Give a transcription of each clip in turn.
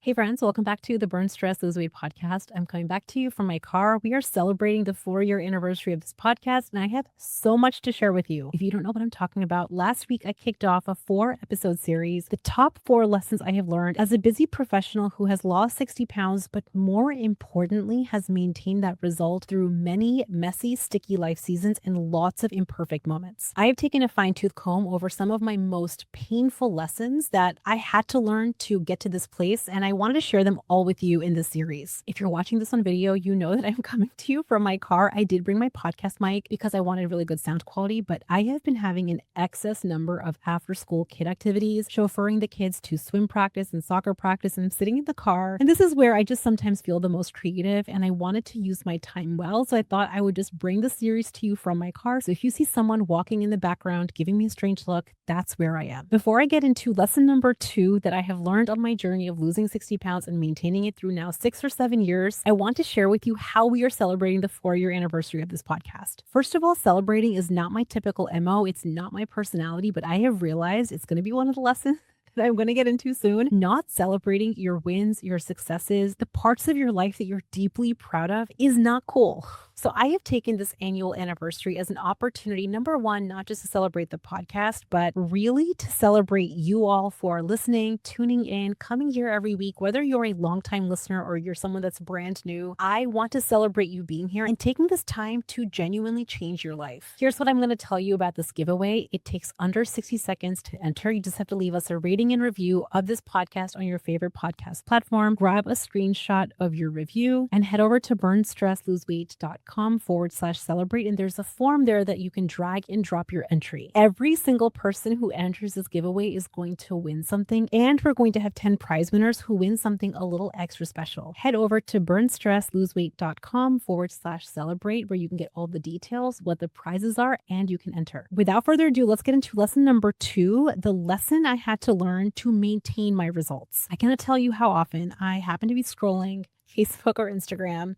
Hey friends, welcome back to the Burn Stress Lose Weight podcast. I'm coming back to you from my car. We are celebrating the 4-year anniversary of this podcast, and I have so much to share with you. If you don't know what I'm talking about, last week I kicked off a 4-episode series, the top 4 lessons I have learned as a busy professional who has lost 60 pounds, but more importantly, has maintained that result through many messy, sticky life seasons and lots of imperfect moments. I have taken a fine-tooth comb over some of my most painful lessons that I had to learn to get to this place, and I wanted to share them all with you in this series. If you're watching this on video, you know that I'm coming to you from my car. I did bring my podcast mic because I wanted really good sound quality, but I have been having an excess number of after-school kid activities, chauffeuring the kids to swim practice and soccer practice, and sitting in the car. And this is where I just sometimes feel the most creative, and I wanted to use my time well, so I thought I would just bring the series to you from my car. So if you see someone walking in the background giving me a strange look, that's where I am. Before I get into lesson number 2 that I have learned on my journey of losing 60 pounds and maintaining it through now 6 or 7 years, I want to share with you how we are celebrating the 4-year anniversary of this podcast. First of all, celebrating is not my typical MO. It's not my personality, but I have realized it's going to be one of the lessons that I'm going to get into soon. Not celebrating your wins, your successes, the parts of your life that you're deeply proud of is not cool. So I have taken this annual anniversary as an opportunity, number one, not just to celebrate the podcast, but really to celebrate you all for listening, tuning in, coming here every week, whether you're a longtime listener or you're someone that's brand new. I want to celebrate you being here and taking this time to genuinely change your life. Here's what I'm going to tell you about this giveaway. It takes under 60 seconds to enter. You just have to leave us a rating and review of this podcast on your favorite podcast platform. Grab a screenshot of your review and head over to burnstressloseweight.com/celebrate. And there's a form there that you can drag and drop your entry. Every single person who enters this giveaway is going to win something. And we're going to have 10 prize winners who win something a little extra special. Head over to burnstressloseweight.com/celebrate where you can get all the details, what the prizes are, and you can enter. Without further ado, let's get into lesson number 2, the lesson I had to learn to maintain my results. I cannot tell you how often I happen to be scrolling Facebook or Instagram,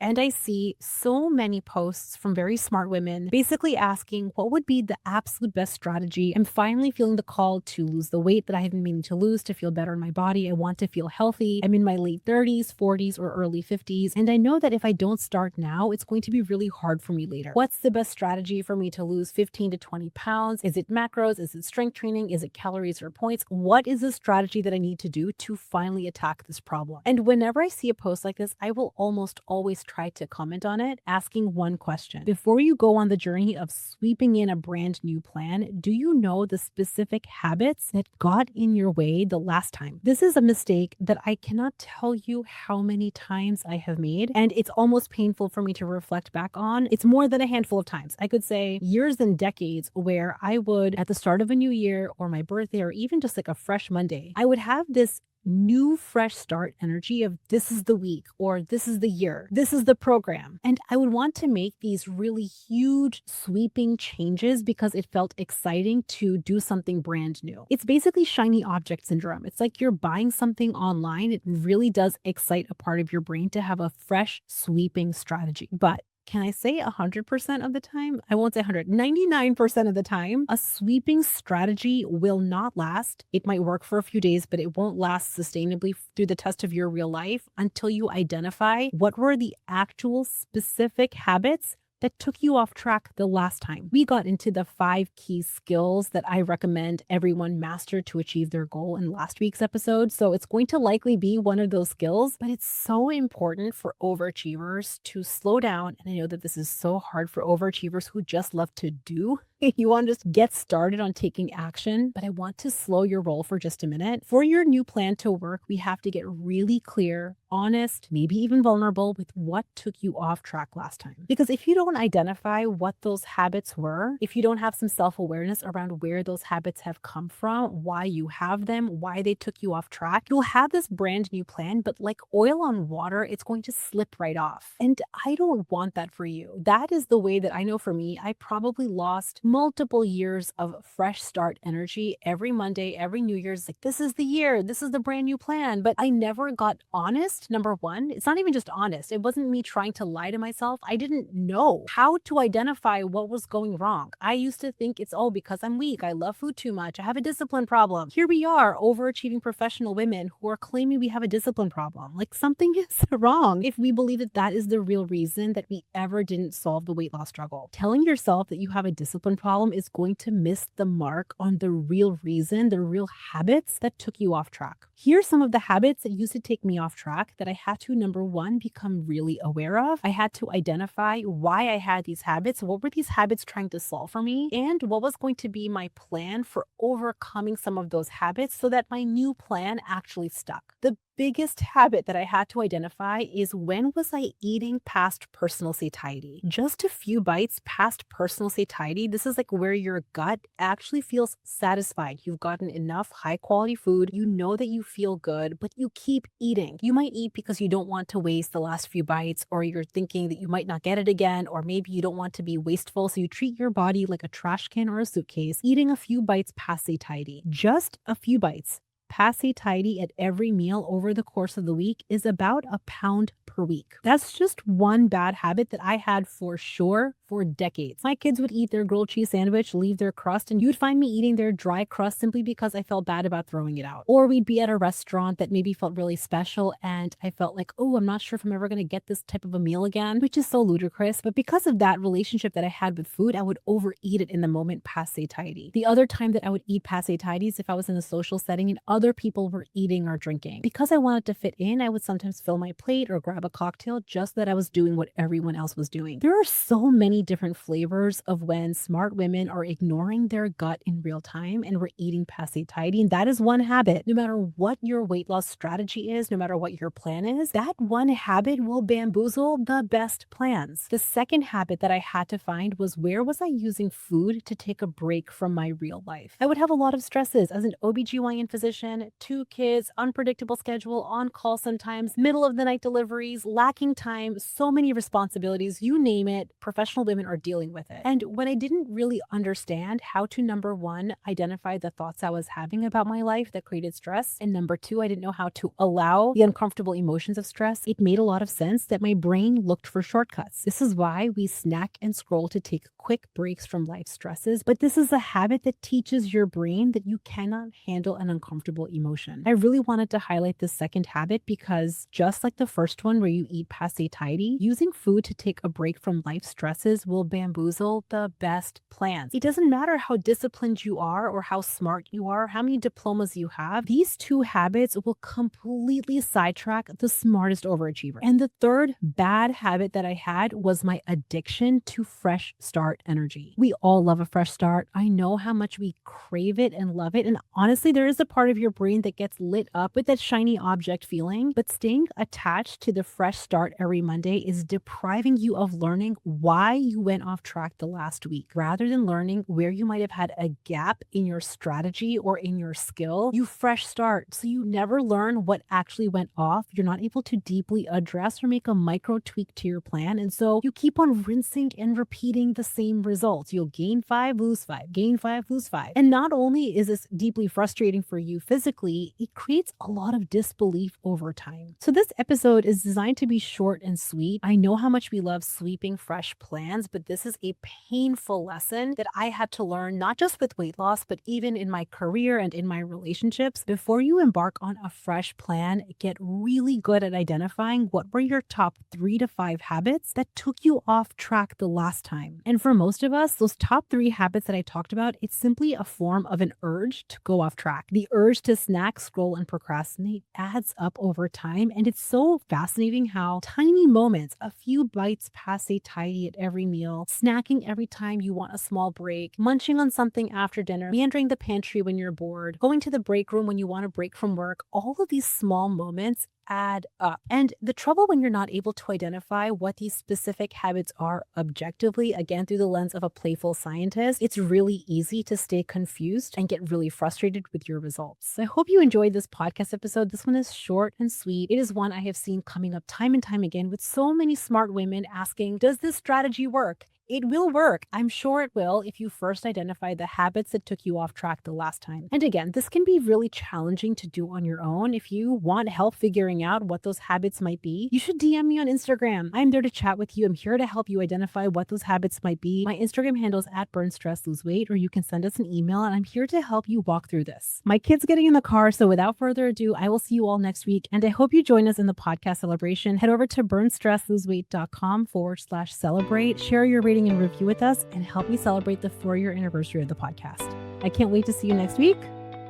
and I see so many posts from very smart women basically asking what would be the absolute best strategy. I'm finally feeling the call to lose the weight that I have been meaning to lose, to feel better in my body. I want to feel healthy. I'm in my late 30s, 40s, or early 50s, and I know that if I don't start now, it's going to be really hard for me later. What's the best strategy for me to lose 15 to 20 pounds? Is it macros? Is it strength training? Is it calories or points? What is the strategy that I need to do to finally attack this problem? And whenever I see a post like this, I will almost always try to comment on it, asking one question. Before you go on the journey of sweeping in a brand new plan, do you know the specific habits that got in your way the last time? This is a mistake that I cannot tell you how many times I have made, and it's almost painful for me to reflect back on. It's more than a handful of times. I could say years and decades where I would, at the start of a new year or my birthday or even just like a fresh Monday, I would have this new fresh start energy of this is the week or this is the year, this is the program. And I would want to make these really huge sweeping changes because it felt exciting to do something brand new. It's basically shiny object syndrome. It's like you're buying something online. It really does excite a part of your brain to have a fresh sweeping strategy. But can I say 100% of the time? I won't say 100, 99% of the time, a sweeping strategy will not last. It might work for a few days, but it won't last sustainably through the test of your real life until you identify what were the actual specific habits that took you off track the last time. We got into the 5 key skills that I recommend everyone master to achieve their goal in last week's episode. So it's going to likely be one of those skills, but it's so important for overachievers to slow down. And I know that this is so hard for overachievers who just love to do. You want to just get started on taking action, but I want to slow your roll for just a minute. For your new plan to work, we have to get really clear, honest, maybe even vulnerable with what took you off track last time. Because if you don't identify what those habits were, if you don't have some self-awareness around where those habits have come from, why you have them, why they took you off track, you'll have this brand new plan, but like oil on water, it's going to slip right off. And I don't want that for you. That is the way that I know for me, I probably lost multiple years of fresh start energy every Monday, every New Year's. Like, this is the year, this is the brand new plan. But I never got honest. Number one, it's not even just honest. It wasn't me trying to lie to myself. I didn't know how to identify what was going wrong. I used to think it's, oh, because I'm weak. I love food too much. I have a discipline problem. Here we are, overachieving professional women who are claiming we have a discipline problem. Like, something is wrong if we believe that that is the real reason that we ever didn't solve the weight loss struggle. Telling yourself that you have a discipline problem is going to miss the mark on the real reason, the real habits that took you off track. Here's some of the habits that used to take me off track that I had to, number one, become really aware of. I had to identify why I had these habits. What were these habits trying to solve for me? And what was going to be my plan for overcoming some of those habits so that my new plan actually stuck. The biggest habit that I had to identify is, when was I eating past personal satiety? Just a few bites past personal satiety. This is like where your gut actually feels satisfied. You've gotten enough high quality food. You know that you feel good, but you keep eating. You might eat because you don't want to waste the last few bites, or you're thinking that you might not get it again, or maybe you don't want to be wasteful. So you treat your body like a trash can or a suitcase, eating a few bites past satiety. Just a few bites past satiety at every meal over the course of the week is about a pound per week. That's just one bad habit that I had for sure for decades. My kids would eat their grilled cheese sandwich, leave their crust, and you'd find me eating their dry crust simply because I felt bad about throwing it out. Or we'd be at a restaurant that maybe felt really special, and I felt like, oh, I'm not sure if I'm ever going to get this type of a meal again, which is so ludicrous. But because of that relationship that I had with food, I would overeat it in the moment past satiety. The other time that I would eat past satiety is if I was in a social setting and other people were eating or drinking. Because I wanted to fit in, I would sometimes fill my plate or grab a cocktail just that I was doing what everyone else was doing. There are so many different flavors of when smart women are ignoring their gut in real time and we're eating past satiety. And that is one habit. No matter what your weight loss strategy is, no matter what your plan is, that one habit will bamboozle the best plans. The second habit that I had to find was, where was I using food to take a break from my real life? I would have a lot of stresses as an OBGYN physician, 2 kids, unpredictable schedule, on call sometimes, middle of the night deliveries, lacking time, so many responsibilities, you name it, professional women are dealing with it. And when I didn't really understand how to, number one, identify the thoughts I was having about my life that created stress, and number two, I didn't know how to allow the uncomfortable emotions of stress, it made a lot of sense that my brain looked for shortcuts. This is why we snack and scroll to take quick breaks from life stresses, but this is a habit that teaches your brain that you cannot handle an uncomfortable emotion. I really wanted to highlight this second habit because, just like the first one where you eat past satiety, using food to take a break from life stresses will bamboozle the best plans. It doesn't matter how disciplined you are or how smart you are, how many diplomas you have, these two habits will completely sidetrack the smartest overachiever. And the third bad habit that I had was my addiction to fresh start energy. We all love a fresh start. I know how much we crave it and love it. And honestly, there is a part of your brain that gets lit up with that shiny object feeling, but staying attached to the fresh start every Monday is depriving you of learning why you went off track the last week. Rather than learning where you might have had a gap in your strategy or in your skill, you fresh start. So you never learn what actually went off. You're not able to deeply address or make a micro tweak to your plan. And so you keep on rinsing and repeating the same results. You'll gain 5, lose 5, gain 5, lose 5. And not only is this deeply frustrating for you physically, it creates a lot of disbelief over time. So this episode is designed to be short and sweet. I know how much we love sweeping fresh plans, but this is a painful lesson that I had to learn, not just with weight loss, but even in my career and in my relationships. Before you embark on a fresh plan, get really good at identifying what were your top 3 to 5 habits that took you off track the last time. And for most of us, those top 3 habits that I talked about, it's simply a form of an urge to go off track. The urge to snack, scroll, and procrastinate adds up over time. And it's so fascinating how tiny moments, a few bites past satiety at every meal, snacking every time you want a small break, munching on something after dinner, meandering the pantry when you're bored, going to the break room when you want a break from work, all of these small moments add up. And the trouble when you're not able to identify what these specific habits are objectively, again, through the lens of a playful scientist, it's really easy to stay confused and get really frustrated with your results. I hope you enjoyed this podcast episode. This one is short and sweet. It is one I have seen coming up time and time again with so many smart women asking, does this strategy work? It will work. I'm sure it will if you first identify the habits that took you off track the last time. And again, this can be really challenging to do on your own. If you want help figuring out what those habits might be, you should DM me on Instagram. I'm there to chat with you. I'm here to help you identify what those habits might be. My Instagram handle is @BurnStressLoseWeight, or you can send us an email and I'm here to help you walk through this. My kid's getting in the car, so without further ado, I will see you all next week. And I hope you join us in the podcast celebration. Head over to burnstressloseweight.com/celebrate. Share your rating and review with us and help me celebrate the 4-year anniversary of the podcast. I can't wait to see you next week.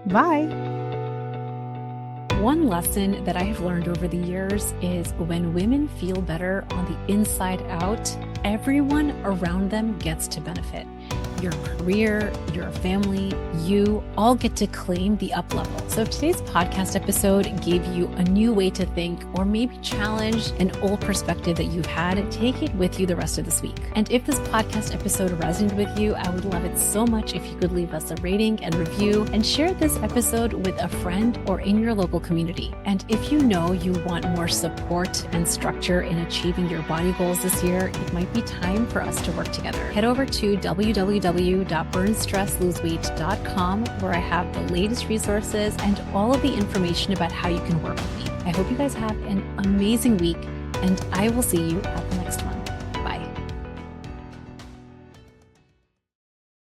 Bye. One lesson that I have learned over the years is when women feel better on the inside out, everyone around them gets to benefit. Your career, your family, you all get to claim the up level. So if today's podcast episode gave you a new way to think or maybe challenged an old perspective that you've had, take it with you the rest of this week. And if this podcast episode resonated with you, I would love it so much if you could leave us a rating and review and share this episode with a friend or in your local community. And if you know you want more support and structure in achieving your body goals this year, it might be time for us to work together. Head over to www.burnstressloseweight.com, where I have the latest resources and all of the information about how you can work with me. I hope you guys have an amazing week, and I will see you at